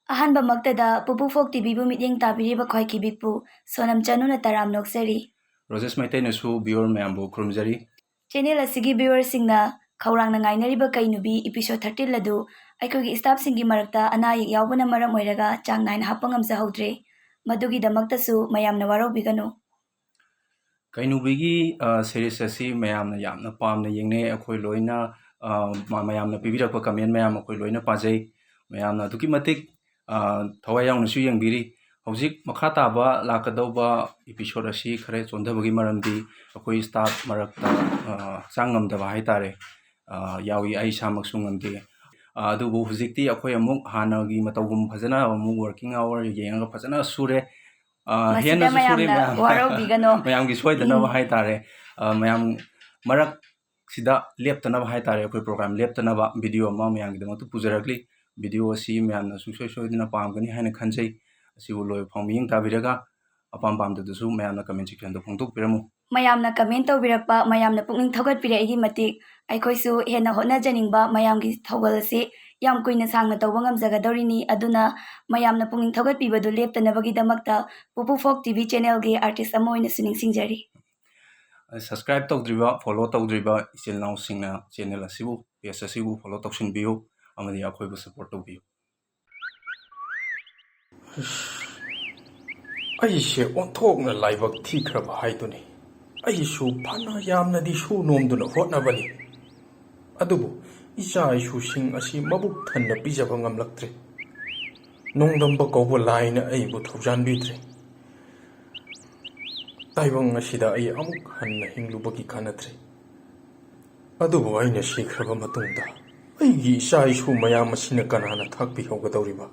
ꯑꯍꯥꯟꯕꯃꯛꯇꯗ ꯄꯨꯄꯨ ꯐꯣꯛ ꯇꯤꯚꯤꯕꯨ ꯃꯤꯠꯌꯦꯡ ꯇꯥꯕꯤꯔꯤꯕ ꯈ꯭ꯋꯥꯏꯈꯤꯕꯤꯛꯄꯨ ꯁꯣꯅꯝ ꯆꯅꯨꯅ ꯇꯔꯥꯝ ꯅꯣꯛꯆꯔꯤ꯫ ꯔꯣꯖꯦꯁ ꯃꯩꯇꯩꯅꯁꯨ ꯚꯤꯌꯨꯋꯔ ꯃꯌꯥꯝꯕꯨ ꯈꯨꯔꯨꯝꯖꯔꯤ꯫ ꯆꯦꯅꯦꯜ ꯑꯁꯤꯒꯤ ꯚꯤꯌꯨꯋꯔꯁꯤꯡꯅ ꯈꯧꯔꯥꯡꯅ ꯉꯥꯏꯅꯔꯤꯕ ꯀꯩꯅꯨꯕꯤ ꯏꯄꯤꯁꯣꯗ 13 ꯑꯗꯨ ꯑꯩꯈꯣꯏꯒꯤ ꯁ꯭ꯇꯥꯐꯁꯤꯡꯒꯤ ꯃꯔꯛꯇ ꯑꯅꯥ ꯑꯌꯦꯛ ꯌꯥꯎꯕꯅ ꯃꯔꯝ ꯑꯣꯏꯔꯒ ꯆꯥꯡ ꯅꯥꯏꯅ ꯍꯥꯞꯄ ꯉꯝꯖꯍꯧꯗ꯭ꯔꯦ꯫ ꯃꯗꯨꯒꯤꯗꯃꯛꯇꯁꯨ ꯃꯌꯥꯝꯅ ꯋꯥꯔꯧꯕꯤꯒꯅꯨ꯫ ꯀꯩꯅꯨꯕꯤꯒꯤ ꯁꯦꯔꯤꯁ ꯑꯁꯤ ꯃꯌꯥꯝꯅ ꯌꯥꯝꯅ ꯄꯥꯝꯅ ꯌꯦꯡꯅꯩ꯫ ꯑꯩꯈꯣꯏ ꯂꯣꯏꯅ ꯃꯌꯥꯝꯅ ꯄꯤꯕꯤꯔꯛꯄ ꯀꯃꯦꯟ ꯃꯌꯥꯝ ꯑꯩꯈꯣꯏ ꯂꯣꯏꯅ ꯄꯥꯖꯩ꯫ ꯃꯌꯥꯝꯅ ꯑꯗꯨꯛꯀꯤ ꯃꯇꯤꯛ ꯊꯋꯥꯏ ꯌꯥꯎꯅꯁꯨ ꯌꯦꯡꯕꯤꯔꯤ꯫ ꯍꯧꯖꯤꯛ ꯃꯈꯥ ꯇꯥꯕ ꯂꯥꯛꯀꯗꯧꯕ ꯏꯄꯤꯁꯣꯗ ꯑꯁꯤ ꯈꯔ ꯆꯣꯟꯊꯕꯒꯤ ꯃꯔꯝꯗꯤ ꯑꯩꯈꯣꯏ ꯁ꯭ꯇꯥꯐ ꯃꯔꯛꯇ ꯍꯛꯆꯥꯡ ꯉꯝꯗꯕ ꯍꯥꯏꯇꯥꯔꯦ ꯌꯥꯎꯏ꯫ ꯑꯩ ꯏꯁꯥꯃꯛꯁꯨ ꯉꯝꯗꯦ꯫ ꯑꯗꯨꯕꯨ ꯍꯧꯖꯤꯛꯇꯤ ꯑꯩꯈꯣꯏ ꯑꯃꯨꯛ ꯍꯥꯟꯅꯒꯤ ꯃꯇꯧꯒꯨꯝ ꯐꯖꯅ ꯑꯃꯨꯛ ꯋꯥꯔꯀꯤꯡ ꯑꯋꯥꯔ ꯌꯦꯡꯉꯒ ꯐꯖꯅ ꯁꯨꯔꯦ꯫ ꯍꯦꯟꯅꯁꯨ ꯁꯨꯔꯦ ꯃꯌꯥꯝꯒꯤ ꯁꯣꯏꯗꯅꯕ ꯍꯥꯏꯇꯥꯔꯦ ꯃꯌꯥꯝ ꯃꯔꯛꯁꯤꯗ ꯂꯦꯞꯇꯅꯕ ꯍꯥꯏꯇꯥꯔꯦ ꯑꯩꯈꯣꯏ ꯄ꯭ꯔꯣꯒ꯭ꯔꯥꯝ ꯂꯦꯞꯇꯅꯕ ꯚꯤꯗꯤꯑꯣ ꯑꯃ ꯃꯌꯥꯝꯒꯤꯗꯃꯛꯇ ꯄꯨꯖꯔꯛꯂꯤ꯫ ꯚꯤꯗꯤꯑꯣ ꯑꯁꯤ ꯃꯌꯥꯝꯅ ꯁꯨꯡꯁꯣꯏ ꯁꯣꯏꯗꯅ ꯄꯥꯝꯒꯅꯤ ꯍꯥꯏꯅ ꯈꯟꯖꯩ꯫ ꯑꯁꯤꯕꯨ ꯂꯣꯏꯕ ꯐꯥꯎ ꯃꯤꯠꯌꯦꯡ ꯇꯥꯕꯤꯔꯒ ꯑꯄꯥꯝ ꯄꯥꯝꯗꯕꯗꯨꯁꯨ ꯃꯌꯥꯝꯅ ꯀꯃꯦꯟ ꯁꯦꯛꯁꯟꯗ ꯐꯣꯡꯗꯣꯛꯄꯤꯔꯝꯃꯨ꯫ ꯃꯌꯥꯝꯅ ꯀꯃꯦꯟ ꯇꯧꯕꯤꯔꯛꯄ, ꯃꯌꯥꯝꯅ ꯄꯨꯛꯅꯤꯡ ꯊꯧꯒꯠꯄꯤꯔꯛꯏꯒꯤ ꯃꯇꯤꯛ ꯑꯩꯈꯣꯏꯁꯨ ꯍꯦꯟꯅ ꯍꯣꯠꯅꯖꯅꯤꯡꯕ, ꯃꯌꯥꯝꯒꯤ ꯊꯧꯒꯜ ꯑꯁꯤ ꯌꯥꯝ ꯀꯨꯏꯅ ꯁꯥꯡꯅ ꯇꯧꯕ ꯉꯝꯖꯒꯗꯧꯔꯤꯅꯤ꯫ ꯑꯗꯨꯅ ꯃꯌꯥꯝꯅ ꯄꯨꯛꯅꯤꯡ ꯊꯧꯒꯠꯄꯤꯕꯗꯨ ꯂꯦꯞꯇꯅꯕꯒꯤꯗꯃꯛꯇ ꯄꯨꯄꯨ ꯐꯣꯛ ꯇꯤꯚꯤ ꯆꯦꯅꯦꯜꯒꯤ ꯑꯥꯔꯇꯤꯁ ꯑꯃ ꯑꯣꯏꯅꯁꯨ ꯅꯤꯡꯁꯤꯡꯖꯔꯤ꯫ ꯁꯕꯁꯀ꯭ꯔꯥꯏꯕ ꯇꯧꯗ꯭ꯔꯤꯕ, ꯐꯣꯂꯣ ꯇꯧꯗ꯭ꯔꯤꯕ ꯏꯆꯤꯜ ꯏꯅꯥꯎꯁꯤꯡꯅ ꯆꯦꯅꯦꯜ ꯑꯁꯤꯕꯨ, ꯄꯦꯖ ꯑꯁꯤꯕꯨ ꯐꯣꯂꯣ ꯇꯧꯁꯤꯟꯕꯤꯌꯨ ꯑꯃꯗꯤ ꯑꯩꯈꯣꯏꯕꯨ ꯁꯄꯣꯔꯠ ꯇꯧꯕꯤꯌꯨ꯫ ꯑꯩꯁꯦ ꯑꯣꯟꯊꯣꯛꯅ ꯂꯥꯏꯕꯛ ꯊꯤꯈ꯭ꯔꯕ ꯍꯥꯏꯗꯨꯅꯤ꯫ ꯑꯩꯁꯨ ꯐꯅ ꯌꯥꯝꯅꯗꯤ ꯁꯨ ꯅꯣꯝꯗꯨꯅ ꯍꯣꯠꯅꯕꯅꯤ, ꯑꯗꯨꯕꯨ ꯏꯆꯥ ꯏꯁꯨꯁꯤꯡ ꯑꯁꯤ ꯃꯕꯨꯛ ꯊꯟꯅ ꯄꯤꯖꯕ ꯉꯝꯂꯛꯇ꯭ꯔꯦ꯫ ꯅꯣꯡꯗꯝꯕ ꯀꯧꯕ ꯂꯥꯏꯅ ꯑꯩꯕꯨ ꯊꯧꯖꯥꯟꯕꯤꯗ꯭ꯔꯦ꯫ ꯇꯥꯏꯕꯪ ꯑꯁꯤꯗ ꯑꯩ ꯑꯃꯨꯛ ꯍꯟꯅ ꯍꯤꯡꯂꯨꯕꯒꯤ ꯀꯥꯟꯅꯗ꯭ꯔꯦ꯫ ꯑꯗꯨꯕꯨ ꯑꯩꯅ ꯁꯤꯈ꯭ꯔꯕ ꯃꯇꯨꯡꯗ ꯑꯩꯒꯤ ꯏꯆꯥ ꯏꯁꯨ ꯃꯌꯥꯝ ꯑꯁꯤꯅ ꯀꯅꯥꯅ ꯊꯥꯛꯄꯤꯍꯧꯒꯗꯧꯔꯤꯕ?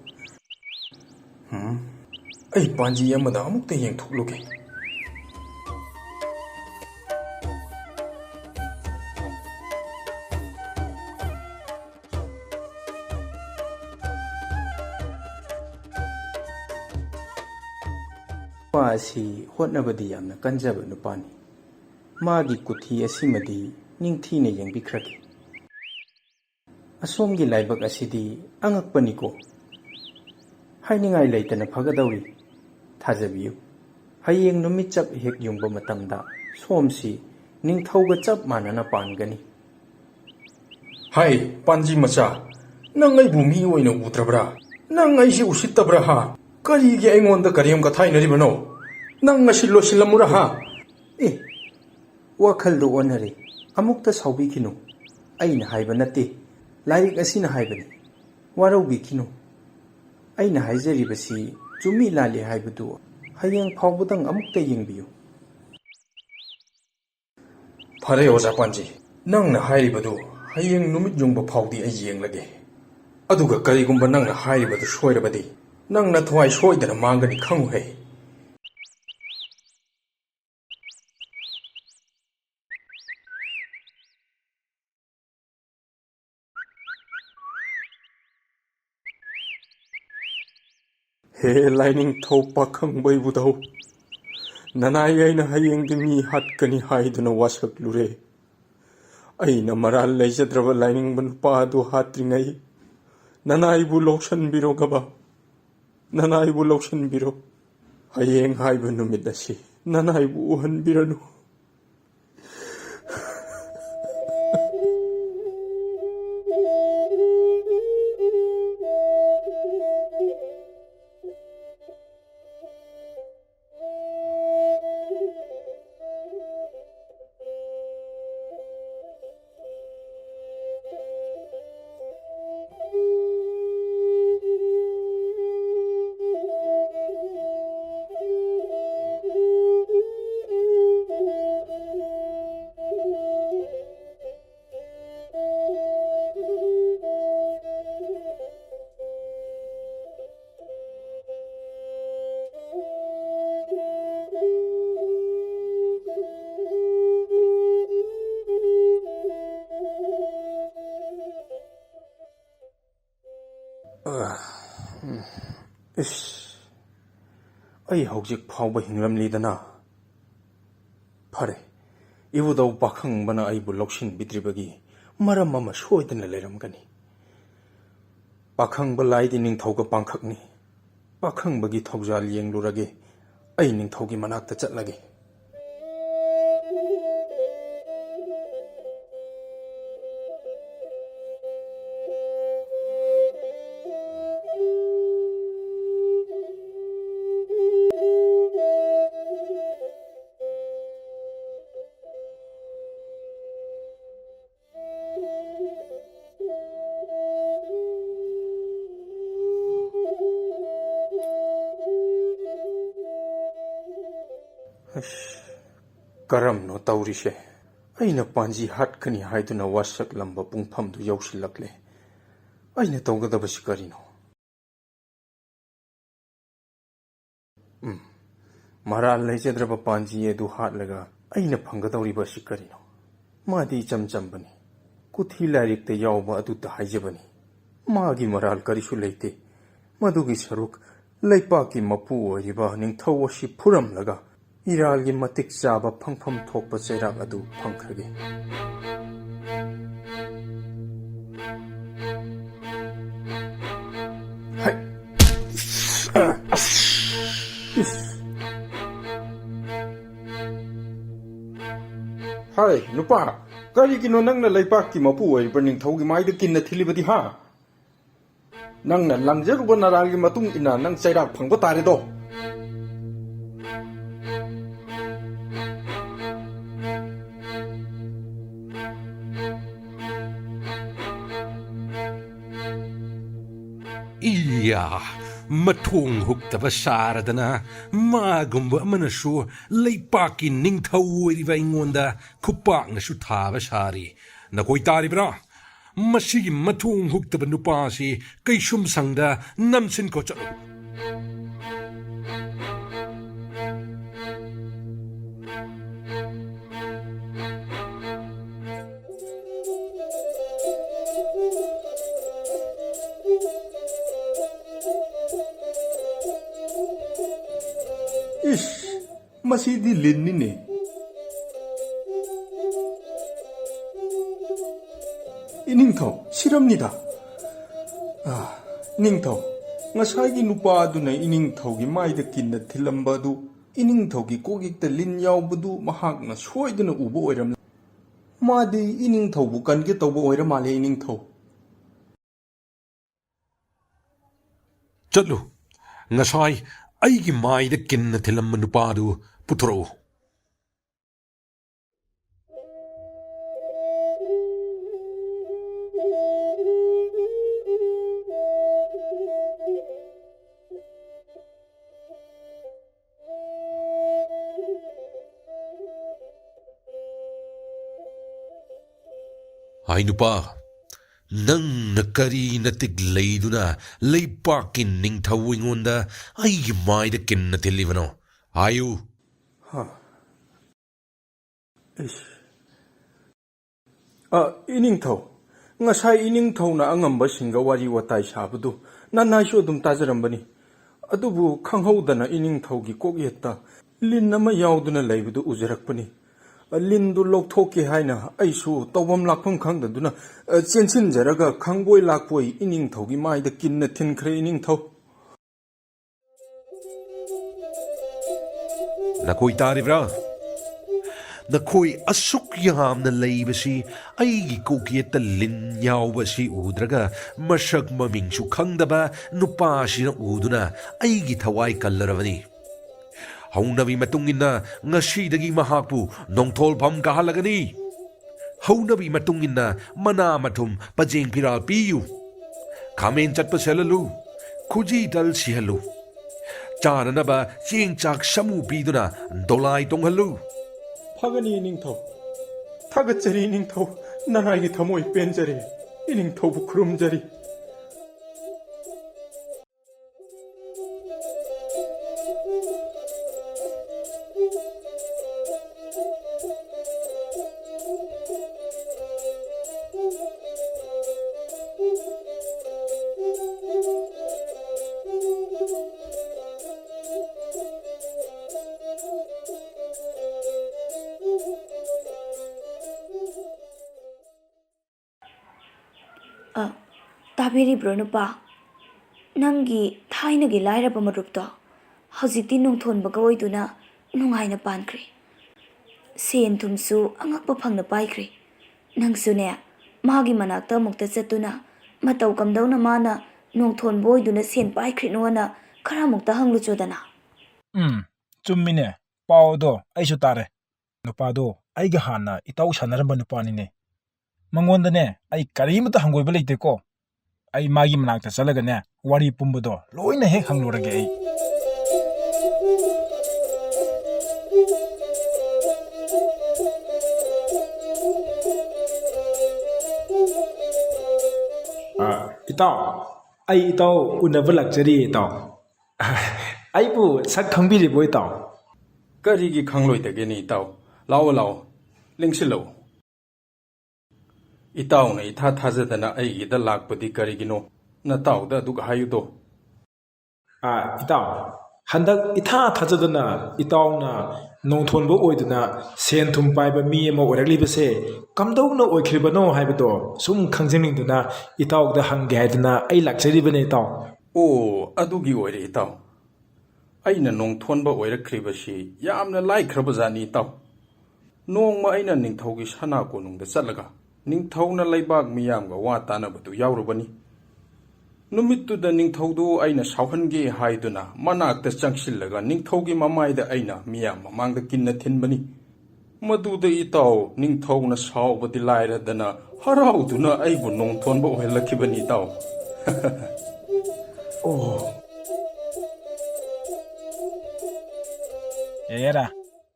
ꯑꯩ ꯄꯥꯟꯖꯤ ꯑꯃꯗ ꯑꯃꯨꯛꯇ ꯌꯦꯡꯊꯣꯛꯂꯨꯒꯦ꯫ ꯅꯨꯄꯥ ꯑꯁꯤ ꯍꯣꯠꯅꯕꯗꯤ ꯌꯥꯝꯅ ꯀꯟꯖꯕ ꯅꯨꯄꯥꯅꯤ꯫ ꯃꯥꯒꯤ ꯀꯨꯊꯤ ꯑꯁꯤꯃꯗꯤ ꯅꯤꯡꯊꯤꯅ ꯌꯦꯡꯕꯤꯈ꯭ꯔꯒꯦ꯫ ꯑꯁꯣꯝꯒꯤ ꯂꯥꯏꯕꯛ ꯑꯁꯤꯗꯤ ꯑꯉꯛꯄꯅꯤꯀꯣ꯫ ꯍꯥꯏꯅꯤꯡꯉꯥꯏ ꯂꯩꯇꯅ ꯐꯒꯗꯧꯔꯤ꯫ ꯊꯥꯖꯕꯤꯌꯨ, ꯍꯌꯦꯡ ꯅꯨꯃꯤꯠ ꯆꯞ ꯍꯦꯛ ꯌꯨꯡꯕ ꯃꯇꯝꯗ ꯁꯣꯝꯁꯤ ꯅꯤꯡꯊꯧꯒ ꯆꯞ ꯃꯥꯟꯅꯅ ꯄꯥꯟꯒꯅꯤ꯫ ꯍꯥꯏ ꯄꯥꯟꯖꯤ ꯃꯆꯥ, ꯅꯪ ꯑꯩꯕꯨ ꯃꯤ ꯑꯣꯏꯅ ꯎꯗ꯭ꯔꯕ꯭ꯔꯥ? ꯅꯪ ꯑꯩꯁꯤ ꯎꯁꯤꯠꯇꯕ꯭ꯔꯥ ꯍꯥ? ꯀꯔꯤꯒꯤ ꯑꯩꯉꯣꯟꯗ ꯀꯔꯦꯝ ꯀꯊꯥꯏꯅꯔꯤꯕꯅꯣ? ꯅꯪ ꯉꯁꯤ ꯂꯣꯏꯁꯤꯜꯂꯝꯃꯨꯔꯥ ꯍꯥ? ꯋꯥꯈꯜꯗꯨ ꯑꯣꯟꯅꯔꯦ꯫ ꯑꯃꯨꯛꯇ ꯁꯥꯎꯕꯤꯈꯤꯅꯨ꯫ ꯑꯩꯅ ꯍꯥꯏꯕ ꯅꯠꯇꯦ, ꯂꯥꯏꯔꯤꯛ ꯑꯁꯤꯅ ꯍꯥꯏꯕꯅꯤ꯫ ꯋꯥꯔꯧꯕꯤꯈꯤꯅꯨ꯫ ꯑꯩꯅ ꯍꯥꯏꯖꯔꯤꯕꯁꯤ ꯆꯨꯝꯃꯤ ꯂꯥꯜꯂꯤ ꯍꯥꯏꯕꯗꯨ ꯍꯌꯦꯡ ꯐꯥꯎꯕꯗꯪ ꯑꯃꯨꯛꯇ ꯌꯦꯡꯕꯤꯌꯨ꯫ ꯐꯔꯦ ꯑꯣꯖꯥ ꯄꯥꯟꯖꯤ, ꯅꯪꯅ ꯍꯥꯏꯔꯤꯕꯗꯨ ꯍꯌꯦꯡ ꯅꯨꯃꯤꯠ ꯌꯨꯡꯕ ꯐꯥꯎꯗꯤ ꯑꯩ ꯌꯦꯡꯂꯒꯦ꯫ ꯑꯗꯨꯒ ꯀꯔꯤꯒꯨꯝꯕ ꯅꯪꯅ ꯍꯥꯏꯔꯤꯕꯗꯨ ꯁꯣꯏꯔꯕꯗꯤ ꯅꯪꯅ ꯊꯋꯥꯏ ꯁꯣꯏꯗꯅ ꯃꯥꯡꯒꯅꯤ ꯈꯪꯉꯨꯍꯦ꯫ ꯍꯦ ꯂꯥꯏꯅꯤꯡꯊꯧ ꯄꯥꯈꯪꯕ ꯏꯕꯨꯙꯧ, ꯅꯅꯥꯏ ꯑꯩꯅ ꯍꯌꯦꯡꯗꯤ ꯃꯤ ꯍꯥꯠꯀꯅꯤ ꯍꯥꯏꯗꯨꯅ ꯋꯥꯁꯛꯂꯨꯔꯦ꯫ ꯑꯩꯅ ꯃꯔꯥꯜ ꯂꯩꯖꯗ꯭ꯔꯕ ꯂꯥꯏꯅꯤꯡꯕ ꯅꯨꯄꯥ ꯑꯗꯨ ꯍꯥꯠꯇ꯭ꯔꯤꯉꯩ ꯅꯅꯥꯏꯕꯨ ꯂꯧꯁꯟꯕꯤꯔꯣ ꯅꯅꯥꯏꯕꯨ ꯂꯧꯁꯟꯕꯤꯔꯣ꯫ ꯍꯌꯦꯡ ꯍꯥꯏꯕ ꯅꯨꯃꯤꯠ ꯑꯁꯤ ꯅꯅꯥꯏꯕꯨ ꯎꯍꯟꯕꯤꯔꯅꯨ꯫ ꯏꯁ, ꯑꯩ ꯍꯧꯖꯤꯛ ꯐꯥꯎꯕ ꯍꯤꯡꯂꯝꯂꯤꯗꯅ. ꯐꯔꯦ, ꯏꯕꯨꯙꯧ ꯄꯥꯈꯪꯕꯅ ꯑꯩꯕꯨ ꯂꯧꯁꯤꯟꯕꯤꯗ꯭ꯔꯤꯕꯒꯤ ꯃꯔꯝ ꯑꯃ ꯁꯣꯏꯗꯅ ꯂꯩꯔꯝꯒꯅꯤ. ꯄꯥꯈꯪꯕ ꯂꯥꯏꯗꯤ ꯅꯤꯡꯊꯧꯒ ꯄꯥꯡꯈꯛꯅꯤ. ꯄꯥꯈꯪꯕꯒꯤ ꯊꯧꯖꯥꯜ ꯌꯦꯡꯂꯨꯔꯒꯦ. ꯑꯩ ꯅꯤꯡꯊꯧꯒꯤ ꯃꯅꯥꯛꯇ ꯆꯠꯂꯒꯦ. ꯀꯔꯝꯅꯣ ꯇꯧꯔꯤꯁꯦ? ꯑꯩꯅ ꯄꯥꯟꯖꯤ ꯍꯥꯠꯀꯅꯤ ꯍꯥꯏꯗꯨꯅ ꯋꯥꯁꯛꯂꯝꯕ ꯄꯨꯡꯐꯝꯗꯨ ꯌꯧꯁꯤꯜꯂꯛꯂꯦ. ꯑꯩꯅ ꯇꯧꯒꯗꯕꯁꯤ ꯀꯔꯤꯅꯣ? ꯃꯔꯥꯜ ꯂꯩꯖꯗ꯭ꯔꯕ ꯄꯥꯟꯖꯤ ꯑꯗꯨ ꯍꯥꯠꯂꯒ ꯑꯩꯅ ꯐꯪꯒꯗꯧꯔꯤꯕꯁꯤ ꯀꯔꯤꯅꯣ? ꯃꯥꯗꯤ ꯏꯆꯝ ꯆꯝꯕꯅꯤ. ꯀꯨꯊꯤ ꯂꯥꯏꯔꯤꯛꯇ ꯌꯥꯎꯕ ꯑꯗꯨꯇ ꯍꯥꯏꯖꯕꯅꯤ. ꯃꯥꯒꯤ ꯃꯔꯥꯜ ꯀꯔꯤꯁꯨ ꯂꯩꯇꯦ. ꯃꯗꯨꯒꯤ ꯁꯔꯨꯛ ꯂꯩꯄꯥꯛꯀꯤ ꯃꯄꯨ ꯑꯣꯏꯔꯤꯕ ꯅꯤꯡꯊꯧ ꯑꯁꯤ ꯐꯨꯔꯝꯂꯒ ꯏꯔꯥꯜꯒꯤ ꯃꯇꯤꯛ ꯆꯥꯕ ꯐꯪꯐꯝ ꯊꯣꯛꯄ ꯆꯩꯔꯥꯛ ꯑꯗꯨ ꯐꯪꯈ꯭ꯔꯒꯦ. ꯍꯥꯏ ꯅꯨꯄꯥ, ꯀꯔꯤꯒꯤꯅꯣ ꯅꯪꯅ ꯂꯩꯄꯥꯛꯀꯤ ꯃꯄꯨ ꯑꯣꯏꯔꯤꯕ ꯅꯤꯡꯊꯧꯒꯤ ꯃꯥꯏꯗ ꯀꯤꯟꯅ ꯊꯤꯜꯂꯤꯕꯗꯤ ꯍꯥ? ꯅꯪꯅ ꯂꯪꯖꯔꯨꯕ ꯅꯔꯥꯜꯒꯤ ꯃꯇꯨꯡ ꯏꯟꯅ ꯅꯪ ꯆꯩꯔꯥꯛ ꯐꯪꯕ ꯇꯥꯔꯦꯗꯣ. 이야, ꯃꯊꯣꯡ ꯍꯨꯛꯇꯕ ꯁꯥꯔꯗꯅ ꯃꯥꯒꯨꯝꯕ ꯑꯃꯅꯁꯨ ꯂꯩꯄꯥꯛꯀꯤ ꯅꯤꯡꯊꯧ ꯑꯣꯏꯔꯤꯕ ꯑꯩꯉꯣꯟꯗ ꯈꯨꯄꯥꯛꯅꯁꯨ ꯊꯥꯕ ꯁꯥꯔꯤ. ꯅꯈꯣꯏ ꯇꯥꯔꯤꯕ꯭ꯔꯥ? ꯃꯁꯤꯒꯤ ꯃꯊꯣꯡ ꯍꯨꯛꯇꯕ ꯅꯨꯄꯥꯁꯤ ꯀꯩꯁꯨꯝ ꯁꯪꯗ ꯅꯝꯁꯤꯟꯈꯣ ꯆꯠꯂꯨ. 이씨, 마시디 린니네. 이 닝터, 실합니다. 닝터, ngasaigi nupaaduna iningthaugi maida kinna thilambadu iningthaugi kogikta lin yaubadu mahakna soiduna uba oiram. Madi iningthaubu kange tauba oira male iningthau. ꯆꯠꯂꯨ, ꯉꯁꯥꯏ ꯑꯩꯒꯤ ꯃꯥꯏꯗ ꯀꯤꯟꯅ ꯊꯤꯜꯂꯝꯕ ꯅꯨꯄꯥꯗꯨ ꯄꯨꯊꯣꯔꯛꯎ. ꯍꯥꯏ ꯅꯨꯄꯥ, ꯅꯪꯅ ꯀꯔꯤ ꯅꯇꯤꯛ ꯂꯩꯗꯨꯅ ꯂꯩꯄꯥꯛꯀꯤ ꯅꯤꯡꯊꯧ ꯑꯩꯉꯣꯟꯗ ꯑꯩꯒꯤ ꯃꯥꯏꯗ ꯀꯤꯟꯅ ꯊꯤꯜꯂꯤꯕꯅꯣ? ꯍꯥꯏꯌꯨ. 이닝ꯊꯧ, ngasai iningthau나 angambasingga wari watai sabadu nanaisu adum tajarambani. Adubu khanghaudana iningthaugi kogyetta lin ama yauduna leibadu ujarakpani. Lindu lokthokki haina aisu tawbam lakpham khangdaduna chensinjaraga khangboi lakpoi iningthaugi maida kinna thinkhre iningthau. ꯅꯈꯣꯏ ꯇꯥꯔꯤꯕ꯭ꯔꯥ? ꯅꯈꯣꯏ ꯑꯁꯨꯛ ꯌꯥꯝꯅ ꯂꯩꯕꯁꯤ ꯑꯩꯒꯤ ꯀꯣꯛꯌꯦꯠꯇ ꯂꯤꯟ ꯌꯥꯎꯕꯁꯤ ꯎꯗ꯭ꯔꯒ ꯃꯁꯛ ꯃꯃꯤꯡꯁꯨ ꯈꯪꯗꯕ ꯅꯨꯄꯥꯁꯤꯅ ꯎꯗꯨꯅ ꯑꯩꯒꯤ ꯊꯋꯥꯏ ꯀꯜꯂꯔꯕꯅꯤ. ꯍꯧꯅꯕꯤ ꯃꯇꯨꯡꯏꯟꯅ ꯉꯁꯤꯗꯒꯤ ꯃꯍꯥꯛꯄꯨ ꯅꯣꯡꯊꯣꯜꯐꯝ ꯀꯥꯍꯜꯂꯒꯅꯤ. ꯍꯧꯅꯕꯤ ꯃꯇꯨꯡꯏꯟꯅ ꯃꯅꯥ ꯃꯊꯨꯝ ꯄꯖꯦꯡ ꯐꯤꯔꯥꯜ ꯄꯤꯌꯨ. ꯈꯥꯃꯦꯟ ꯆꯠꯄ ꯁꯦꯜꯍꯜꯂꯨ. ꯈꯨꯖꯤ ꯇꯜ ꯁꯤꯍꯜꯂꯨ. ꯆꯥꯅꯅꯕ ꯆꯦꯡ ꯆꯥꯛ ꯁꯃꯨ ꯄꯤꯗꯨꯅ ꯗꯣꯂꯥꯏ ꯇꯣꯡꯍꯜꯂꯨ. Phagani iningthau. Thagachari iningthau. Naraigi thamoi penjari. Iningthau bu khurumjari. ꯇꯥꯕꯤꯔꯤꯕ꯭ꯔꯣ ꯅꯨꯄꯥ? ꯅꯪꯒꯤ ꯊꯥꯏꯅꯒꯤ ꯂꯥꯏꯔꯕ ꯃꯔꯨꯞꯇꯣ ꯍꯧꯖꯤꯛꯇꯤ ꯅꯣꯡꯊꯣꯟꯕꯒ ꯑꯣꯏꯗꯨꯅ ꯅꯨꯡꯉꯥꯏꯅ ꯄꯥꯟꯈ꯭ꯔꯦ. ꯁꯦꯟ ꯊꯨꯝꯁꯨ ꯑꯉꯛꯄ ꯐꯪꯅ ꯄꯥꯏꯈ꯭ꯔꯦ. ꯅꯪꯁꯨꯅꯦ ꯃꯥꯒꯤ ꯃꯅꯥꯛꯇ ꯑꯃꯨꯛꯇ ꯆꯠꯇꯨꯅ ꯃꯇꯧ ꯀꯝꯗꯧꯅ ꯃꯥꯅ ꯅꯣꯡꯊꯣꯟꯕ ꯑꯣꯏꯗꯨꯅ ꯁꯦꯟ ꯄꯥꯏꯈ꯭ꯔꯤꯅꯣꯅ ꯈꯔ ꯑꯃꯨꯛꯇ ꯍꯪꯂꯨꯆꯣꯗꯅ. ꯆꯨꯝꯃꯤꯅꯦ. ꯄꯥꯎꯗꯣ ꯑꯩꯁꯨ ꯇꯥꯔꯦ. ꯅꯨꯄꯥꯗꯣ ꯑꯩꯒ ꯍꯥꯟꯅ ꯏꯇꯥꯎ ꯁꯥꯟꯅꯔꯝꯕ ꯅꯨꯄꯥꯅꯤꯅꯦ. ꯃꯉꯣꯟꯗꯅꯦ ꯑꯩ ꯀꯔꯤꯃꯇ ꯍꯪꯒꯣꯏꯕ ꯂꯩꯇꯦꯀꯣ. ꯑꯩ ꯃꯥꯒꯤ ꯃꯅꯥꯛꯇ ꯆꯠꯂꯒꯅꯦ ꯋꯥꯔꯤ ꯄꯨꯝꯕꯗꯣ ꯂꯣꯏꯅ ꯍꯦꯛ ꯍꯪꯂꯨꯔꯒꯦ ꯑꯩ. ꯏꯇꯥꯎ, ꯑꯩ ꯏꯇꯥꯎ ꯎꯅꯕ ꯂꯥꯛꯆꯔꯤꯌꯦ ꯏꯇꯥꯎ. ꯑꯩꯕꯨ ꯁꯛ ꯈꯪꯕꯤꯔꯤꯕꯣ ꯏꯇꯥꯎ? ꯀꯔꯤꯒꯤ ꯈꯪꯂꯣꯏꯗꯒꯦꯅꯤ ꯏꯇꯥꯎ? ꯂꯥꯛꯑꯣ ꯂꯥꯛꯑꯣ, ꯂꯦꯡꯁꯤꯜꯂꯛꯎ. ꯏꯇꯥꯎꯅ ꯏꯊꯥ ꯊꯥꯖꯗꯅ ꯑꯩꯒꯤꯗ ꯂꯥꯛꯄꯗꯤ ꯀꯔꯤꯒꯤꯅꯣ? ꯅꯇꯥꯎꯗ ꯑꯗꯨꯒ ꯍꯥꯏꯌꯨꯗꯣ. ꯏꯇꯥꯎ, ꯍꯟꯗꯛ ꯏꯊꯥ ꯊꯥꯖꯗꯅ ꯏꯇꯥꯎꯅ ꯅꯣꯡꯊꯣꯟꯕ ꯑꯣꯏꯗꯨꯅ ꯁꯦꯟ ꯊꯨꯝ ꯄꯥꯏꯕ ꯃꯤ ꯑꯃ ꯑꯣꯏꯔꯛꯂꯤꯕꯁꯦ ꯀꯝꯗꯧꯅ ꯑꯣꯏꯈ꯭ꯔꯤꯕꯅꯣ ꯍꯥꯏꯕꯗꯣ ꯁꯨꯝ ꯈꯪꯖꯅꯤꯡꯗꯨꯅ ꯏꯇꯥꯎꯗ ꯍꯪꯒꯦ ꯍꯥꯏꯗꯨꯅ ꯑꯩ ꯂꯥꯛꯆꯔꯤꯕꯅꯦ ꯏꯇꯥꯎ. ꯑꯣ, ꯑꯗꯨꯒꯤ ꯑꯣꯏꯔꯦ ꯏꯇꯥꯎ. ꯑꯩꯅ ꯅꯣꯡꯊꯣꯟꯕ ꯑꯣꯏꯔꯛꯈ꯭ꯔꯤꯕꯁꯤ ꯌꯥꯝꯅ ꯂꯥꯏꯈ꯭ꯔꯕꯖꯥꯠꯅꯤ ꯏꯇꯥꯎ. ꯅꯣꯡꯃ ꯑꯩꯅ ꯅꯤꯡꯊꯧꯒꯤ ꯁꯅꯥ ꯀꯣꯅꯨꯡꯗ ꯆꯠꯂꯒ ꯅꯤꯡꯊꯧꯅ ꯂꯩꯕꯥꯛ ꯃꯤꯌꯥꯝꯒ ꯋꯥ ꯇꯥꯅꯕꯗꯨ ꯌꯥꯎꯔꯨꯕꯅꯤ. ꯅꯨꯃꯤꯠꯇꯨꯗ ꯅꯤꯡꯊꯧꯗꯨ ꯑꯩꯅ ꯁꯥꯎꯍꯟꯒꯦ ꯍꯥꯏꯗꯨꯅ ꯃꯅꯥꯛꯇ ꯆꯪꯁꯤꯜꯂꯒ ꯅꯤꯡꯊꯧꯒꯤ ꯃꯃꯥꯏꯗ ꯑꯩꯅ ꯃꯤꯌꯥꯝ ꯃꯃꯥꯡꯗ ꯀꯤꯟꯅ ꯊꯤꯟꯕꯅꯤ. ꯃꯗꯨꯗ ꯏꯇꯥꯎ ꯅꯤꯡꯊꯧꯅ ꯁꯥꯎꯕꯗꯤ ꯂꯥꯏꯔꯗꯅ ꯍꯔꯥꯎꯗꯨꯅ ꯑꯩꯕꯨ ꯅꯣꯡꯊꯣꯟꯕ ꯑꯣꯏꯍꯜꯂꯛꯈꯤꯕꯅꯤ ꯏꯇꯥꯎ. ꯑꯦꯔꯥ,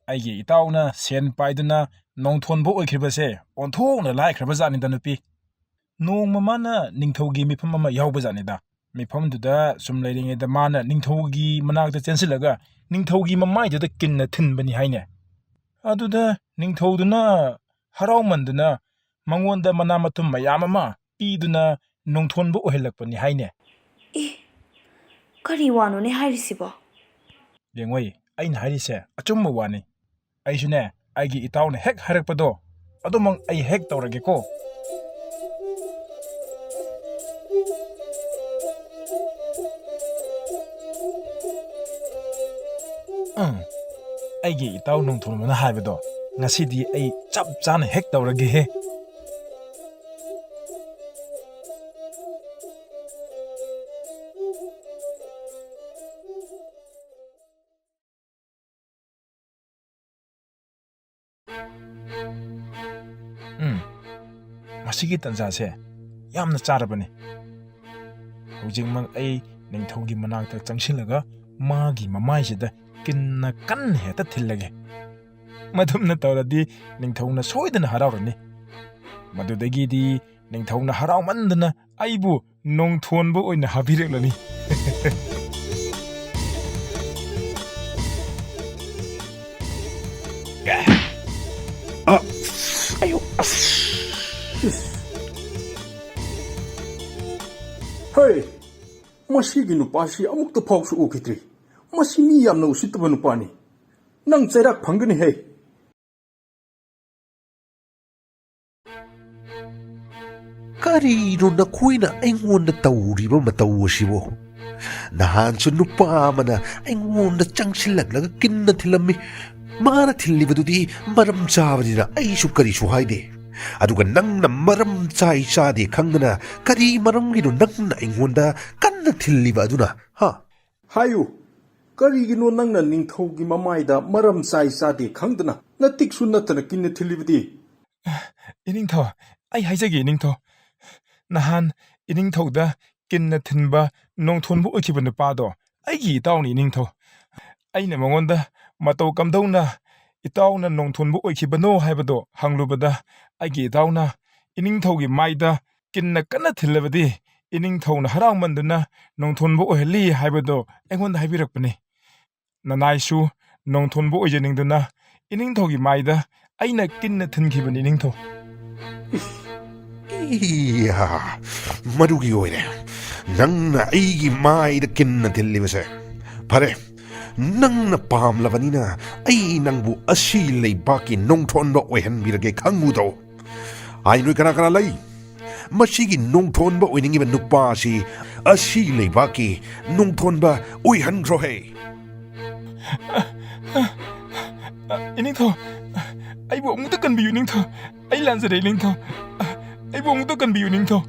ꯑꯩꯒꯤ ꯏꯇꯥꯎꯅ ꯁꯦꯟ ꯄꯥꯏꯗꯨꯅ ꯅꯣꯡꯊꯣꯟꯕ ꯑꯣꯏꯈ꯭ꯔꯤꯕꯁꯦ ꯑꯣꯟꯊꯣꯛꯅ ꯂꯥꯏꯈ꯭ꯔꯕꯖꯥꯠꯅꯤꯗ ꯅꯨꯄꯤ. ꯅꯣꯡꯃ ꯃꯥꯅ ꯅꯤꯡꯊꯧꯒꯤ ꯃꯤꯐꯝ ꯑꯃ ꯌꯥꯎꯕꯖꯥꯠꯅꯤꯗ. ꯃꯤꯐꯝꯗꯨꯗ ꯁꯨꯝ ꯂꯩꯔꯤꯉꯩꯗ ꯃꯥꯅ ꯅꯤꯡꯊꯧꯒꯤ ꯃꯅꯥꯛꯇ ꯆꯦꯟꯁꯤꯜꯂꯒ ꯅꯤꯡꯊꯧꯒꯤ ꯃꯃꯥꯏꯗꯨꯗ ꯀꯤꯟꯅ ꯊꯤꯟꯕꯅꯤ ꯍꯥꯏꯅꯦ. ꯑꯗꯨꯗ ꯅꯤꯡꯊꯧꯗꯨꯅ ꯍꯔꯥꯎꯃꯟꯗꯨꯅ ꯃꯉꯣꯟꯗ ꯃꯅꯥ ꯃꯊꯨꯝ ꯃꯌꯥꯝ ꯑꯃ ꯄꯤꯗꯨꯅ ꯅꯣꯡꯊꯣꯟꯕ ꯑꯣꯏꯍꯜꯂꯛꯄꯅꯤ ꯍꯥꯏꯅꯦ. ꯀꯔꯤ ꯋꯥꯅꯣꯅꯦ ꯍꯥꯏꯔꯤꯁꯤꯕꯣ? ꯌꯦꯡꯉꯣꯏ, ꯑꯩꯅ ꯍꯥꯏꯔꯤꯁꯦ ꯑꯆꯨꯝꯕ ꯋꯥꯅꯤ. ꯑꯩꯁꯨꯅꯦ ꯑꯩꯒꯤ ꯏꯇꯥꯎꯅ ꯍꯦꯛ ꯍꯥꯏꯔꯛꯄꯗꯣ ꯑꯗꯨꯃꯛ ꯑꯩ ꯍꯦꯛ ꯇꯧꯔꯒꯦꯀꯣ. ꯑꯩꯒꯤ ꯏꯇꯥꯎ ꯅꯣꯡꯊꯣꯟꯕꯅ ꯍꯥꯏꯕꯗꯣ ꯉꯁꯤꯗꯤ ꯑꯩ ꯆꯞ ꯆꯥꯅ ꯍꯦꯛ ꯇꯧꯔꯒꯦꯍꯦ. ꯃꯁꯤꯒꯤ ꯇꯟꯖꯥꯁꯦ ꯌꯥꯝꯅ ꯆꯥꯔꯕꯅꯤ. ꯍꯧꯖꯤꯛꯃꯛ ꯑꯩ ꯅꯤꯡꯊꯧꯒꯤ ꯃꯅꯥꯛꯇ ꯆꯪꯁꯤꯜꯂꯒ ꯃꯥꯒꯤ ꯃꯃꯥꯏꯁꯤꯗ ꯀꯤꯟꯅ ꯀꯟꯅ ꯍꯦꯛꯇ ꯊꯤꯜꯂꯒꯦ. ꯃꯗꯨꯝꯅ ꯇꯧꯔꯗꯤ ꯅꯤꯡꯊꯧꯅ ꯁꯣꯏꯗꯅ ꯍꯔꯥꯎꯔꯅꯤ. ꯃꯗꯨꯗꯒꯤꯗꯤ ꯅꯤꯡꯊꯧꯅ ꯍꯔꯥꯎꯃꯟꯗꯅ ꯑꯩꯕꯨ ꯅꯣꯡꯊꯣꯟꯕ ꯑꯣꯏꯅ ꯍꯥꯞꯄꯤꯔꯛꯂꯅꯤ. ꯍꯩ, ꯃꯁꯤꯒꯤ ꯅꯨꯄꯥꯁꯤ ꯑꯃꯨꯛꯇ ꯐꯥꯎꯁꯨ ꯎꯈꯤꯗ꯭ꯔꯤ. ꯃꯁꯤ ꯃꯤ ꯌꯥꯝꯅ ꯎꯁꯤꯠꯇꯕ ꯅꯨꯄꯥꯅꯤ. ꯅꯪ ꯆꯩꯔꯥꯛ ꯐꯪꯒꯅꯤ ꯍꯦ. ꯀꯔꯤꯅꯣ ꯅꯈꯣꯏꯅ ꯑꯩꯉꯣꯟꯗ ꯇꯧꯔꯤꯕ ꯃꯇꯧ ꯑꯁꯤꯕꯨ? ꯅꯍꯥꯟꯁꯨ ꯅꯨꯄꯥ ꯑꯃꯅ ꯑꯩꯉꯣꯟꯗ ꯆꯪꯁꯤꯜꯂꯛꯂꯒ ꯀꯤꯟꯅ ꯊꯤꯜꯂꯝꯃꯤ. ꯃꯥꯅ ꯊꯤꯜꯂꯤꯕꯗꯨꯗꯤ ꯃꯔꯝ ꯆꯥꯕꯅꯤꯅ ꯑꯩꯁꯨ ꯀꯔꯤꯁꯨ ꯍꯥꯏꯗꯦ. ꯑꯗꯨꯒ ꯅꯪꯅ ꯃꯔꯝ ꯆꯥꯏ ꯆꯥꯗꯦ ꯈꯪꯗꯅ ꯀꯔꯤ ꯃꯔꯝꯒꯤꯅꯣ ꯅꯪꯅ ꯑꯩꯉꯣꯟꯗ ꯀꯟꯅ ꯊꯤꯜꯂꯤꯕ ꯑꯗꯨꯅ? ꯍꯥꯏꯌꯨ, ꯀꯔꯤꯒꯤꯅꯣ ꯅꯪꯅ ꯅꯤꯡꯊꯧꯒꯤ ꯃꯃꯥꯏꯗ ꯃꯔꯝ ꯆꯥꯏ ꯆꯥꯗꯦ ꯈꯪꯗꯅ ꯅꯇꯤꯛꯁꯨ ꯅꯠꯇꯅ ꯀꯤꯟꯅ ꯊꯤꯜꯂꯤꯕꯗꯤ? ꯏꯅꯤꯡꯊꯧ, ꯑꯩ ꯍꯥꯏꯖꯒꯦ ꯏꯅꯤꯡꯊꯧ. ꯅꯍꯥꯟ ꯏꯅꯤꯡꯊꯧꯗ ꯀꯤꯟꯅ ꯊꯤꯟꯕ ꯅꯣꯡꯊꯣꯟꯕ ꯑꯣꯏꯈꯤꯕ ꯅꯨꯄꯥꯗꯣ ꯑꯩꯒꯤ ꯏꯇꯥꯎꯅꯤ ꯏꯅꯤꯡꯊꯧ. ꯑꯩꯅ ꯃꯉꯣꯟꯗ ꯃꯇꯧ ꯀꯝꯗꯧꯅ ꯏꯇꯥꯎꯅ ꯅꯣꯡꯊꯣꯟꯕ ꯑꯣꯏꯈꯤꯕꯅꯣ ꯍꯥꯏꯕꯗꯣ ꯍꯪꯂꯨꯕꯗ ꯑꯩꯒꯤ ꯏꯇꯥꯎꯅ ꯏꯅꯤꯡꯊꯧꯒꯤ ꯃꯥꯏꯗ ꯀꯤꯟꯅ ꯀꯟꯅ ꯊꯤꯜꯂꯕꯗꯤ ꯏꯅꯤꯡꯊꯧꯅ ꯍꯔꯥꯎꯃꯟꯗꯨꯅ ꯅꯣꯡꯊꯣꯟꯕ ꯑꯣꯏꯍꯜꯂꯤ ꯍꯥꯏꯕꯗꯣ ꯑꯩꯉꯣꯟꯗ ꯍꯥꯏꯕꯤꯔꯛꯄꯅꯤ. ꯅꯅꯥꯏꯁꯨ ꯅꯣꯡꯊꯣꯟꯕ ꯑꯣꯏꯖꯅꯤꯡꯗꯨꯅ ꯏꯅꯤꯡꯊꯧꯒꯤ ꯃꯥꯏꯗ ꯑꯩꯅ ꯀꯤꯟꯅ ꯊꯤꯟꯈꯤꯕꯅꯤ ꯏꯅꯤꯡꯊꯧ. ꯃꯗꯨꯒꯤ ꯑꯣꯏꯔꯦ ꯅꯪꯅ ꯑꯩꯒꯤ ꯃꯥꯏꯗ ꯀꯤꯟꯅ ꯊꯤꯜꯂꯤꯕꯁꯦ. ꯐꯔꯦ, ꯅꯪꯅ ꯄꯥꯝꯂꯕꯅꯤꯅ ꯑꯩ ꯅꯪꯕꯨ ꯑꯁꯤ ꯂꯩꯕꯥꯛꯀꯤ ꯅꯣꯡꯊꯣꯟꯕ ꯑꯣꯏꯍꯟꯕꯤꯔꯒꯦ ꯈꯪꯉꯨꯗ꯭ꯔꯣ? ꯅꯣꯏ ꯀꯅꯥ ꯀꯅꯥ ꯂꯩ? ꯃꯁꯤꯒꯤ ꯅꯣꯡꯊꯣꯟꯕ ꯑꯣꯏꯅꯤꯡꯉꯤꯕ ꯅꯨꯄꯥꯁꯤ ꯑꯁꯤ ꯂꯩꯕꯥꯛꯀꯤ ꯅꯣꯡꯊꯣꯟꯕ ꯑꯣꯏꯍꯟꯈ꯭ꯔꯣꯍꯦ ꯏꯅꯤꯡꯊꯧ ꯑꯩꯕꯨ ꯑꯃꯨꯛꯇ ꯀꯟꯕꯤꯌꯨ ꯅꯤꯡꯊꯧ ꯑꯩ ꯂꯥꯟꯖꯔꯦ ꯅꯤꯡꯊꯧ ꯑꯩꯕꯨ ꯑꯃꯨꯛꯇ ꯀꯟꯕꯤꯌꯨ ꯅꯤꯡꯊꯧ